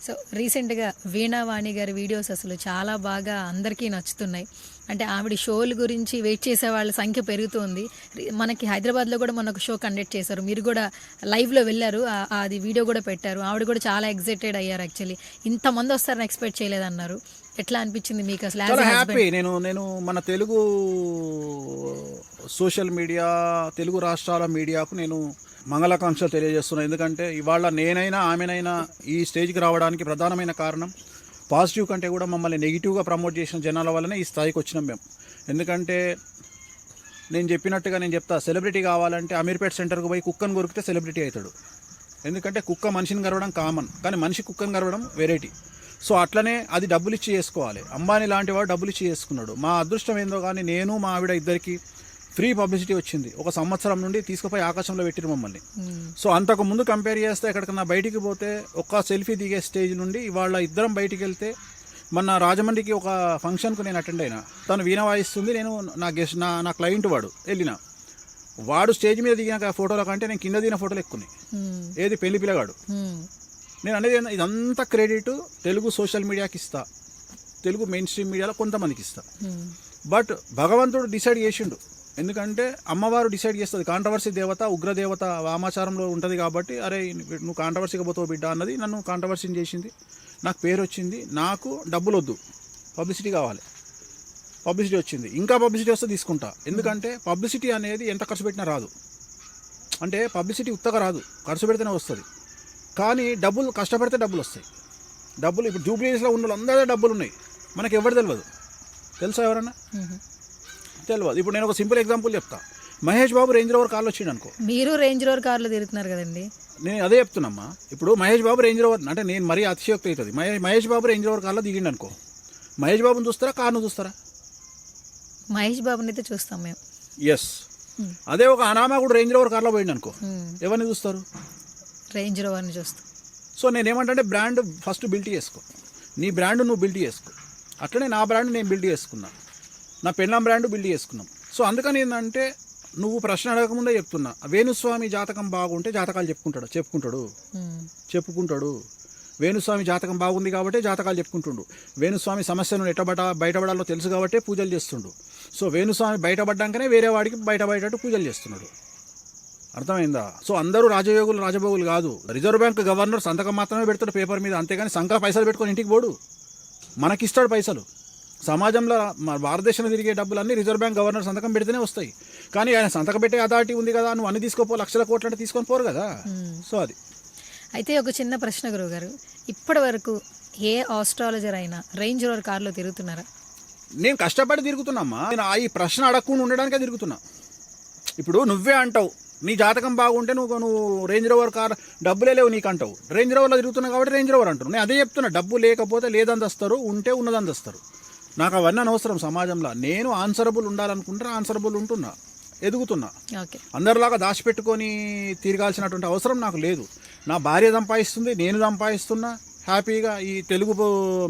So రీసెంట్గా వీణావాణి గారి videos అసలు చాలా బాగా అందరికీ నచ్చుతున్నాయి. అంటే ఆవిడ షోల గురించి వెయిట్ చేసే వాళ్ళ సంఖ్య పెరుగుతుంది. మనకి హైదరాబాద్లో కూడా మొన్న ఒక షో కండక్ట్ చేశారు, మీరు కూడా లైవ్లో వెళ్ళారు, అది వీడియో కూడా పెట్టారు. ఆవిడ కూడా చాలా ఎక్సైటెడ్ అయ్యారు. యాక్చువల్లీ ఇంతమంది వస్తారని ఎక్స్పెక్ట్ చేయలేదన్నారు. ఎట్లా అనిపించింది మీకు అసలు? చాలా హ్యాపీ. నేను మన తెలుగు సోషల్ మీడియా, తెలుగు రాష్ట్రాల మీడియాకు నేను మంగళాకాంక్షలు తెలియజేస్తున్నాను. ఎందుకంటే ఇవాళ నేనైనా ఆమెనైనా ఈ స్టేజ్కి రావడానికి ప్రధానమైన కారణం పాజిటివ్ కంటే కూడా మమ్మల్ని నెగిటివ్గా ప్రమోట్ చేసిన జనాల వల్లనే ఈ స్థాయికి వచ్చినాం మేము. ఎందుకంటే నేను చెప్పినట్టుగా నేను చెప్తా, సెలబ్రిటీ కావాలంటే అమీర్పేట్ సెంటర్కి పోయి కుక్కను కొరికితే సెలబ్రిటీ అవుతాడు. ఎందుకంటే కుక్క మనిషిని గరవడం కామన్, కానీ మనిషి కుక్కను గరవడం వెరైటీ. సో అట్లనే అది డబ్బులు ఇచ్చి చేసుకోవాలి. అంబానీ లాంటి వాడు డబ్బులు ఇచ్చి చేసుకున్నాడు. మా అదృష్టం ఏందో కానీ నేను మా ఆవిడ ఇద్దరికి ఫ్రీ పబ్లిసిటీ వచ్చింది. ఒక సంవత్సరం నుండి తీసుకుపోయి ఆకాశంలో పెట్టిరు మమ్మల్ని. సో అంతకు ముందు కంపేర్ చేస్తే ఎక్కడికన్నా బయటికి పోతే ఒక్క సెల్ఫీ దిగే స్టేజ్ నుండి ఇవాళ ఇద్దరం బయటికి వెళ్తే, మొన్న రాజమండ్రికి ఒక ఫంక్షన్కు నేను అటెండ్ అయినా, తను వీణ వాయిస్తుంది, నేను నా గెస్ట్ నా క్లయింట్ వాడు వెళ్ళిన, వాడు స్టేజ్ మీద దిగిన ఫోటోల కంటే నేను కింద దిగిన ఫోటోలు ఎక్కున్నాయి. ఏది పెళ్లి పిల్లగాడు. నేను అనేది ఇదంతా క్రెడిట్ తెలుగు సోషల్ మీడియాకి ఇస్తా, తెలుగు మెయిన్ స్ట్రీమ్ మీడియాలో కొంతమందికి ఇస్తా. బట్ భగవంతుడు డిసైడ్ చేసిండు. ఎందుకంటే అమ్మవారు డిసైడ్ చేస్తుంది. కాంట్రవర్సీ దేవత, ఉగ్రదేవత వామాచారంలో ఉంటుంది కాబట్టి, అరే నువ్వు కాంట్రవర్సీగా పోతావు బిడ్డ అన్నది నన్ను కాంట్రవర్సీని చేసింది. నాకు పేరు వచ్చింది. నాకు డబ్బులు వద్దు, పబ్లిసిటీ కావాలి. పబ్లిసిటీ వచ్చింది, ఇంకా పబ్లిసిటీ వస్తే తీసుకుంటా. ఎందుకంటే పబ్లిసిటీ అనేది ఎంత ఖర్చు పెట్టినా రాదు. అంటే పబ్లిసిటీ ఉత్తగా రాదు, ఖర్చు పెడితేనే వస్తుంది. కానీ డబ్బులు కష్టపడితే డబ్బులు వస్తాయి. డబ్బులు ఇప్పుడు జూబ్లీస్లో ఉన్న వాళ్ళందరూ డబ్బులు ఉన్నాయి, మనకి ఎవరు తెలియదు. తెలుసా ఎవరన్నా? తెలియదు. ఇప్పుడు నేను ఒక సింపుల్ ఎగ్జాంపుల్ చెప్తా. మహేష్ బాబు రేంజ్ రోవర్ కార్లో వచ్చిండు అనుకో. మీరు రేంజ్ రోవర్ కార్లో తిరుగుతున్నారు కదండి. నేను అదే చెప్తున్నామ్మా. ఇప్పుడు మహేష్ బాబు రేంజ్ రోవర్ అంటే నేను మరీ అతిశయోక్తి అవుతుంది. మహేష్ బాబు రేంజ్ రోవర్ కార్లో దిగిండు అనుకో, మహేష్ బాబుని చూస్తారా, కార్ను చూస్తారా? మహేష్ బాబుని అయితే చూస్తాం మేము. ఎస్. అదే ఒక అనామకుడు రేంజ్ రోవర్ కార్లో పోయిండు అనుకో, ఎవరిని చూస్తారు? రేంజ్ రోవర్ని చూస్తాం. సో నేనేమంటే బ్రాండ్ ఫస్ట్ బిల్డ్ చేసుకో. నీ బ్రాండ్ నువ్వు బిల్డ్ చేసుకో. అట్లనే నా బ్రాండ్ నేను బిల్డ్ చేసుకున్నా, నా పెళ్ళాం బ్రాండ్ బిల్డ్ చేసుకున్నాం. సో అందుకని ఏంటంటే నువ్వు ప్రశ్న అడగకముందే చెప్తున్నా, వేణుస్వామి జాతకం బాగుంటే జాతకాలు చెప్పుకుంటాడు. వేణుస్వామి జాతకం బాగుంది కాబట్టి జాతకాలు చెప్పుకుంటుండు. వేణుస్వామి సమస్యను బయటపడాలో తెలుసు కాబట్టి పూజలు చేస్తుండు. సో వేణుస్వామి బయటపడ్డాకనే వేరే వాడికి బయటపడేటట్టు పూజలు చేస్తున్నాడు. అర్థమైందా? సో అందరూ రాజభోగులు కాదు. రిజర్వ్ బ్యాంక్ గవర్నర్ సంతకం మాత్రమే పెడతాడు పేపర్ మీద, అంతేగాని సంఖ్య పైసలు పెట్టుకొని ఇంటికి పోడు. మనకిస్తాడు పైసలు. సమాజంలో భారతదేశంలో తిరిగే డబ్బులన్నీ రిజర్వ్ బ్యాంక్ గవర్నర్ సంతకం పెడితేనే వస్తాయి. కానీ ఆయన సంతకం పెట్టే అథారిటీ ఉంది కదా, నువ్వు అన్ని తీసుకోపో, లక్షల కోట్లు అంటే తీసుకొని పోరు కదా. సో అది. అయితే ఒక చిన్న ప్రశ్న గురువు గారు, ఇప్పటి వరకు ఏ ఆస్ట్రాలజర్ అయినా రేంజ్ రోవర్ కార్లో తిరుగుతున్నారా? నేను కష్టపడి తిరుగుతున్నామ్మా. నేను ఈ ప్రశ్న అడగకుండా ఉండడానికే తిరుగుతున్నా. ఇప్పుడు నువ్వే అంటావు నీ జాతకం బాగుంటే నువ్వు రేంజ్ రోవర్ కార్ డబ్బులే లేవు నీకు అంటావు. రేంజ్ రోవర్లో తిరుగుతున్నావు కాబట్టి రేంజ్ రోవర్ అంటారు. నేను అదే చెప్తున్నా, డబ్బు లేకపోతే లేదందిస్తారు, ఉంటే ఉన్నదందిస్తారు. నాకు అవన్నీ అనవసరం సమాజంలో. నేను ఆన్సరబుల్ ఉండాలనుకుంటే ఆన్సరబుల్ ఉంటున్నా, ఎదుగుతున్నా. అందరిలాగా దాచిపెట్టుకొని తిరగాల్సినటువంటి అవసరం నాకు లేదు. నా భార్య సంపాదిస్తుంది, నేను సంపాదిస్తున్నా హ్యాపీగా. ఈ తెలుగు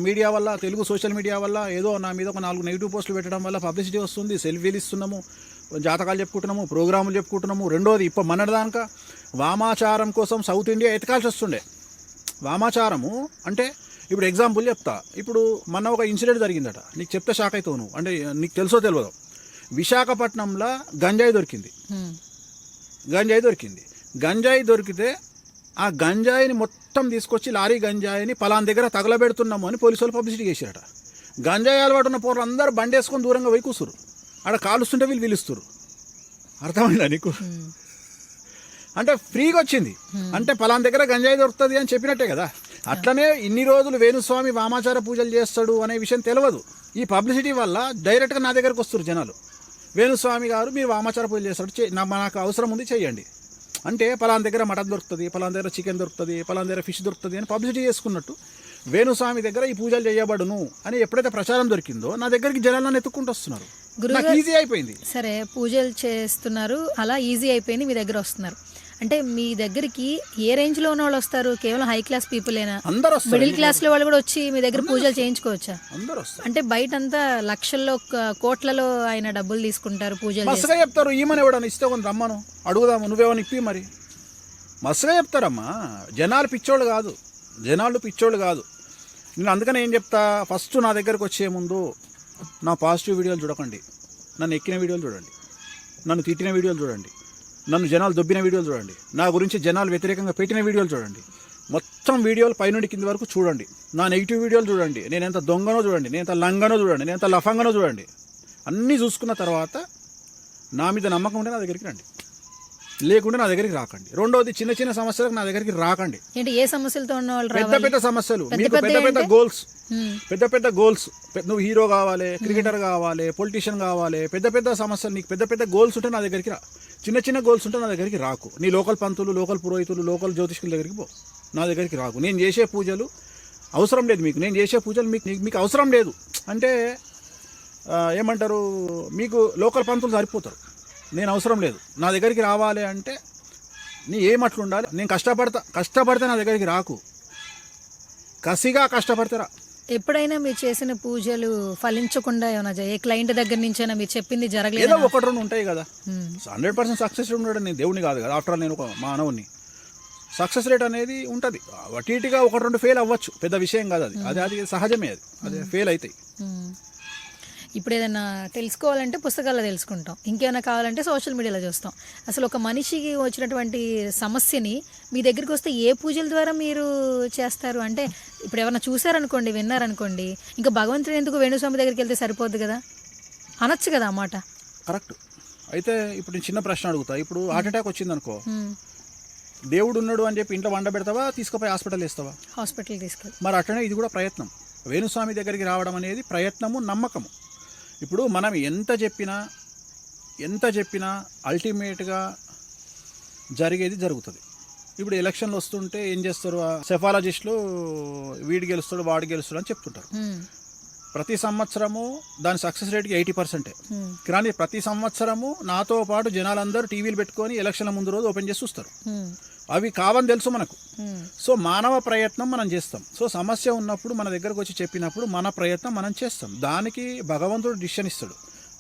మీడియా వల్ల, తెలుగు సోషల్ మీడియా వల్ల ఏదో నా మీద ఒక 4 నెగిటివ్ పోస్టులు పెట్టడం వల్ల పబ్లిసిటీ వస్తుంది, సెల్ఫీలు ఇస్తున్నాము, జాతకాలు చెప్పుకుంటున్నాము, ప్రోగ్రాములు చెప్పుకుంటున్నాము. రెండోది ఇప్పుడు మొన్నటిదాక వామాచారం కోసం సౌత్ ఇండియా ఎతకాల్సి వస్తుండే. వామాచారము అంటే ఇప్పుడు ఎగ్జాంపుల్ చెప్తా. ఇప్పుడు మొన్న ఒక ఇన్సిడెంట్ జరిగిందట, నీకు చెప్తే షాక్ అవుతావు నువ్వు. అంటే నీకు తెలుసో తెలియదు, విశాఖపట్నంలో గంజాయి దొరికింది. గంజాయి దొరికితే ఆ గంజాయిని మొత్తం తీసుకొచ్చి లారీ గంజాయిని పలానా దగ్గర తగలబెడుతున్నాము అని పోలీసు వాళ్ళు పబ్లిసిటీ చేశారట. గంజాయి అలవాటు ఉన్న పోరు అందరూ బండి వేసుకొని దూరంగా పోయి కూసురు. ఆడ కాలుస్తుంటే వీళ్ళు పిలుస్తారు. అర్థమైందా నీకు? అంటే ఫ్రీగా వచ్చింది అంటే పలానా దగ్గర గంజాయి దొరుకుతుంది అని చెప్పినట్టే కదా. అట్లనే ఇన్ని రోజులు వేణుస్వామి వామాచార పూజలు చేస్తాడు అనే విషయం తెలియదు. ఈ పబ్లిసిటీ వల్ల డైరెక్ట్గా నా దగ్గరకు వస్తారు జనాలు. వేణుస్వామి గారు మీరు వామాచార పూజలు చేస్తాడు, నాకు అవసరం ఉంది చేయండి అంటే, పలానా దగ్గర మటన్ దొరుకుతుంది, పలానా దగ్గర చికెన్ దొరుకుతుంది, పలానా దగ్గర ఫిష్ దొరుకుతుంది అని పబ్లిసిటీ చేసుకున్నట్టు వేణుస్వామి దగ్గర ఈ పూజలు చేయబడును అని ఎప్పుడైతే ప్రచారం దొరికిందో నా దగ్గరికి జనాలను ఎత్తుకుంటూ వస్తున్నారు. నాకు ఈజీ అయిపోయింది. సరే, పూజలు చేస్తున్నారు, అలా ఈజీ అయిపోయింది, మీ దగ్గర వస్తున్నారు. అంటే మీ దగ్గరికి ఏ రేంజ్ లో ఉన్న వాళ్ళు వస్తారు? కేవలం హై క్లాస్ పీపులేనా? అందరూ వస్తారు. మిడిల్ క్లాస్ లో వాళ్ళు కూడా వచ్చి మీ దగ్గర పూజలు చేయించుకోవచ్చా? అందరూ వస్తారు. అంటే బయట అంతా లక్షల్లో కోట్లలో ఆయన డబ్బులు తీసుకుంటారు, పూజలు మస్తుగా చెప్తారు. ఈమెను ఎవడన్నా ఇస్తే కొంత రమ్మను అడుగుదాము, నువ్వేమని ఇప్పి మరి మస్తుగా చెప్తారమ్మా. జనాలు పిచ్చోళ్ళు కాదు. జనాలు పిచ్చోళ్ళు కాదు. నేను అందుకనే ఏం చెప్తా, ఫస్ట్ నా దగ్గరకు వచ్చే ముందు నా పాజిటివ్ వీడియోలు చూడకండి, నన్ను ఎక్కిన వీడియోలు చూడండి, నన్ను తిట్టిన వీడియోలు చూడండి, నన్ను జనాలు దొబ్బిన వీడియోలు చూడండి, నా గురించి జనాలు వ్యతిరేకంగా పెట్టిన వీడియోలు చూడండి. మొత్తం వీడియోలు పైనుండి కింది వరకు చూడండి. నా నెగిటివ్ వీడియోలు చూడండి, నేను ఎంత దొంగనో చూడండి, నేను ఎంత లంగనో చూడండి, నేను ఎంత లఫంగనో చూడండి. అన్నీ చూసుకున్న తర్వాత నా మీద నమ్మకం ఉంటే నా దగ్గరికి రండి, లేకుంటే నా దగ్గరికి రాకండి. రెండోది, చిన్న చిన్న సమస్యలకు నా దగ్గరికి రాకండి. ఏంటి ఏ సమస్యలతో ఉన్న వాళ్ళు పెద్ద రావాలి? పెద్ద సమస్యలు, మీకు పెద్ద పెద్ద గోల్స్, పెద్ద పెద్ద గోల్స్, నువ్వు హీరో కావాలి, క్రికెటర్ కావాలి, పొలిటీషియన్ కావాలి, పెద్ద పెద్ద సమస్యలు, నీకు పెద్ద పెద్ద గోల్స్ ఉంటే నా దగ్గరికి రా. చిన్న చిన్న గోల్స్ ఉంటే నా దగ్గరికి రాకు. నీ లోకల్ పంతులు, లోకల్ పురోహితులు, లోకల్ జ్యోతిష్కుల దగ్గరికి పో, నా దగ్గరికి రాకు. నేను చేసే పూజలు అవసరం లేదు మీకు, నేను చేసే పూజలు మీకు అవసరం లేదు. అంటే ఏమంటారు, మీకు లోకల్ పంతులు సరిపోతారు, నేను అవసరం లేదు. నా దగ్గరికి రావాలి అంటే నీ ఏమట్లు ఉండాలి, నేను కష్టపడితే నా దగ్గరికి రాకు, కసిగా కష్టపడితే రా. ఎప్పుడైనా మీరు చేసిన పూజలు ఫలించకుండా ఏమైనా ఏ క్లయింట్ దగ్గర నుంచైనా మీరు చెప్పింది జరగలేదు? ఏదో ఒకటి రెండు ఉంటాయి కదా. 100% సక్సెస్ ఉండడం నేను దేవుని కాదు కదా, ఆఫ్టర్ ఆల్ నేను ఒక మానవుని. సక్సెస్ రేట్ అనేది ఉంటుంది, అటీటుగా ఒకటి రెండు ఫెయిల్ అవ్వచ్చు, పెద్ద విషయం కాదు అది, అది సహజమే, అది ఫెయిల్ అవుతాయి. ఇప్పుడు ఏదైనా తెలుసుకోవాలంటే పుస్తకాల్లో తెలుసుకుంటాం, ఇంకేమైనా కావాలంటే సోషల్ మీడియాలో చూస్తాం. అసలు ఒక మనిషికి వచ్చినటువంటి సమస్యని మీ దగ్గరికి వస్తే ఏ పూజల ద్వారా మీరు చేస్తారు? అంటే ఇప్పుడు ఎవరైనా చూసారనుకోండి, విన్నారనుకోండి, ఇంకా భగవంతుడు ఎందుకు వేణుస్వామి దగ్గరికి వెళ్తే సరిపోద్ది కదా, అనొచ్చు కదా ఆ మాట. కరెక్ట్. అయితే ఇప్పుడు నేను చిన్న ప్రశ్న అడుగుతా, ఇప్పుడు హార్ట్ అటాక్ వచ్చిందనుకో, దేవుడు ఉన్నాడు అని చెప్పి ఇంట్లో వండ పెడతావా, తీసుకుపోయి హాస్పిటల్ వేస్తావా? హాస్పిటల్ తీసుకెళ్ళి. మరి అట్లనే ఇది కూడా ప్రయత్నం. వేణుస్వామి దగ్గరికి రావడం అనేది ప్రయత్నము, నమ్మకము. ఇప్పుడు మనం ఎంత చెప్పినా అల్టిమేట్గా జరిగేది జరుగుతుంది. ఇప్పుడు ఎలక్షన్లు వస్తుంటే ఏం చేస్తారు, సెఫాలజిస్టులు వీడు గెలుస్తాడు వాడు గెలుస్తాడు అని చెప్తుంటారు. ప్రతి సంవత్సరము దాని సక్సెస్ రేట్కి 80%. కానీ ప్రతి సంవత్సరము నాతో పాటు జనాలందరూ టీవీలు పెట్టుకొని ఎలక్షన్ల ముందు రోజు ఓపెన్ చేసి చూస్తారు. అవి కావని తెలుసు మనకు. సో మానవ ప్రయత్నం మనం చేస్తాం. సో సమస్య ఉన్నప్పుడు మన దగ్గరకు వచ్చి చెప్పినప్పుడు మన ప్రయత్నం మనం చేస్తాం. దానికి భగవంతుడు డిసిషన్ ఇస్తాడు.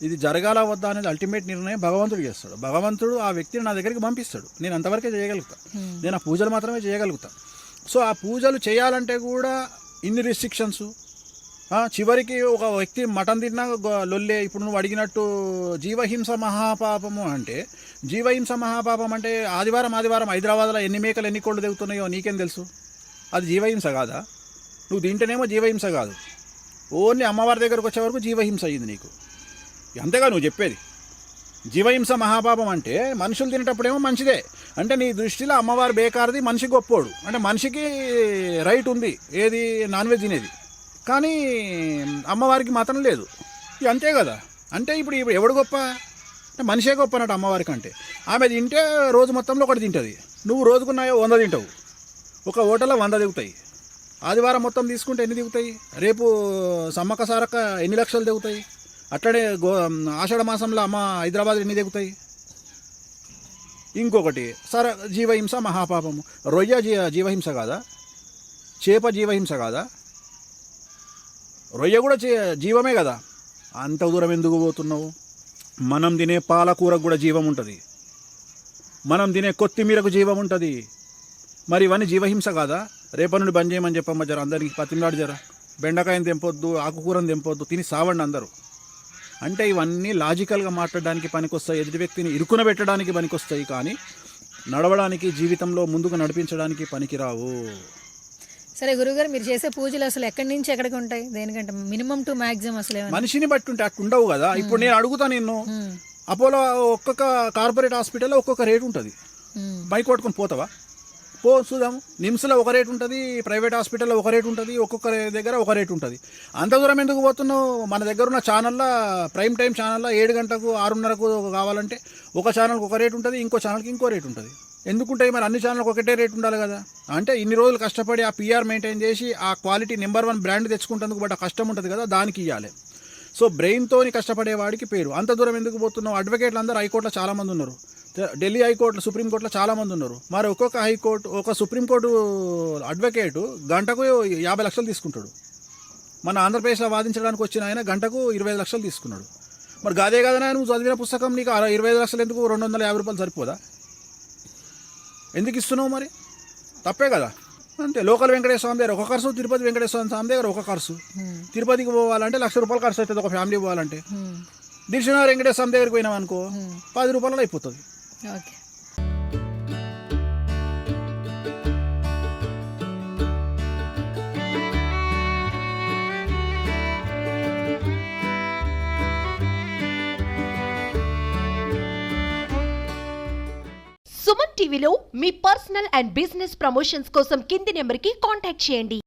ఇది జరగాల వద్దా అనేది అల్టిమేట్ నిర్ణయం భగవంతుడు చేస్తాడు. భగవంతుడు ఆ వ్యక్తిని నా దగ్గరికి పంపిస్తాడు. నేను అంతవరకే చేయగలుగుతా, నేను ఆ పూజలు మాత్రమే చేయగలుగుతా. సో ఆ పూజలు చేయాలంటే కూడా ఇన్ని రిస్ట్రిక్షన్స్. చివరికి ఒక వ్యక్తి మటన్ తిన్నా లొల్లే. ఇప్పుడు నువ్వు అడిగినట్టు జీవహింస మహాపాపము అంటే, జీవహింస మహాపాపం అంటే ఆదివారం హైదరాబాద్లో ఎన్ని మేకలు ఎన్ని కోళ్ళు దిగుతున్నాయో నీకేం తెలుసు? అది జీవహింస కాదా? నువ్వు తింటేనేమో జీవహింస కాదు, ఓన్లీ అమ్మవారి దగ్గరకు వచ్చే వరకు జీవహింస అయ్యింది నీకు. అంతేగా నువ్వు చెప్పేది? జీవహింస మహాపాపం అంటే మనుషులు తినేటప్పుడేమో మంచిదే, అంటే నీ దృష్టిలో అమ్మవారు బేకారది, మనిషి గొప్పోడు. అంటే మనిషికి రైట్ ఉంది ఏది, నాన్ వెజ్ తినేది, కానీ అమ్మవారికి మాత్రం లేదు. అంతే కదా. అంటే ఇప్పుడు ఎవడు గొప్ప అంటే మనిషే గొప్ప అన్నట్టు అమ్మవారికి. అంటే ఆమె తింటే రోజు మొత్తంలో ఒకటి తింటుంది, నువ్వు రోజుకున్నాయో 100 తింటావు. ఒక హోటల్లో 100 దిగుతాయి. ఆదివారం మొత్తం తీసుకుంటే ఎన్ని దిగుతాయి? రేపు సమ్మక్క సారక్క ఎన్ని లక్షలు దిగుతాయి? అట్లనే ఆషాఢ మాసంలో అమ్మ హైదరాబాద్ ఎన్ని దిగుతాయి? ఇంకొకటి జీవహింస మహాపాపము. రొయ్య జీవహింస కాదా? చేప జీవహింస కాదా? రొయ్య కూడా జీవమే కదా. అంత దూరం ఎందుకు పోతున్నావు? మనం తినే పాలకూరకు కూడా జీవం ఉంటుంది, మనం తినే కొత్తిమీరకు జీవం ఉంటుంది. మరి ఇవన్నీ జీవహింస కాదా? రేపటి నుండి బంద్ చేయమని చెప్పమ్మ జర అందరికి, పతినాడు జర బెండకాయని తెంపొద్దు, ఆకుకూరని తెంపొద్దు, తిని సావండి అందరూ. అంటే ఇవన్నీ లాజికల్గా మాట్లాడడానికి పనికొస్తాయి, ఎదుటి వ్యక్తిని ఇరుకున పెట్టడానికి పనికొస్తాయి, కానీ నడవడానికి, జీవితంలో ముందుకు నడిపించడానికి పనికిరావు. సరే గురుగారు, మీరు చేసే పూజలు అసలు ఎక్కడి నుంచి ఎక్కడికి ఉంటాయి? దేనికంటే మినిమం టు మాక్సిమం అసలు మనిషిని బట్టి ఉంటాయి, అట్లా ఉండవు కదా. ఇప్పుడు నేను అడుగుతా నిన్ను, అపోలో ఒక్కొక్క కార్పొరేట్ హాస్పిటల్లో ఒక్కొక్క రేటు ఉంటుంది, బైక్ కొట్టుకొని పోతావా? పో చూద్దాము. నిమ్స్లో ఒక రేటు ఉంటుంది, ప్రైవేట్ హాస్పిటల్లో ఒక రేటు ఉంటుంది, ఒక్కొక్క దగ్గర ఒక రేటు ఉంటుంది. అంత దూరం ఎందుకు పోతున్నావు? మన దగ్గర ఉన్న ఛానల్లో, ప్రైమ్ టైం ఛానల్లో 7 గంటలకు 6:30కు కావాలంటే ఒక ఛానల్కి ఒక రేటు ఉంటుంది, ఇంకో ఛానల్కి ఇంకో రేటు ఉంటుంది. ఎందుకుంటాయి మరి? అన్ని ఛానల్కి ఒకటే రేటు ఉండాలి కదా. అంటే ఇన్ని రోజులు కష్టపడి ఆ PR మెయింటైన్ చేసి ఆ క్వాలిటీ నెంబర్ 1 బ్రాండ్ తెచ్చుకుంటేందుకు బట్ ఆ కష్టం ఉంటుంది కదా, దానికి ఇవ్వాలి. సో బ్రెయిన్తోని కష్టపడేవాడికి పేరు. అంత దూరం ఎందుకు పోతున్నావు? అడ్వకేట్లు అందరూ హైకోర్టులో చాలామంది ఉన్నారు, ఢిల్లీ హైకోర్టులో, సుప్రీంకోర్టులో చాలామంది ఉన్నారు. మరి ఒక్కొక్క హైకోర్టు, ఒక సుప్రీంకోర్టు అడ్వకేటు గంటకు 50 లక్షలు తీసుకుంటాడు. మన ఆంధ్రప్రదేశ్లో వాదించడానికి వచ్చిన ఆయన గంటకు 25 లక్షలు తీసుకున్నాడు. మరి గాదే కదా నువ్వు చదివిన పుస్తకం, నీకు 25 లక్షలు ఎందుకు? 250 రూపాయలు సరిపోదా? ఎందుకు ఇస్తున్నావు మరి? తప్పే కదా. అంతే. లోకల్ వెంకటేశ్వర స్వామి దగ్గర ఒక ఖర్చు, తిరుపతి వెంకటేశ్వర స్వామి దగ్గర ఒక ఖర్చు. తిరుపతికి పోవాలంటే ₹1,00,000 ఖర్చు అవుతుంది ఒక ఫ్యామిలీ పోవాలంటే. దిల్సుఖ్నగర్ వెంకటేశ్వర స్వామి దగ్గరికి పోయినాం అనుకో ₹10 అయిపోతుంది. ఓకే. సుమన్ టీవీలో మీ పర్సనల్ అండ్ బిజినెస్ ప్రమోషన్స్ కోసం కింది నెంబర్కి కాంటాక్ట్ చేయండి.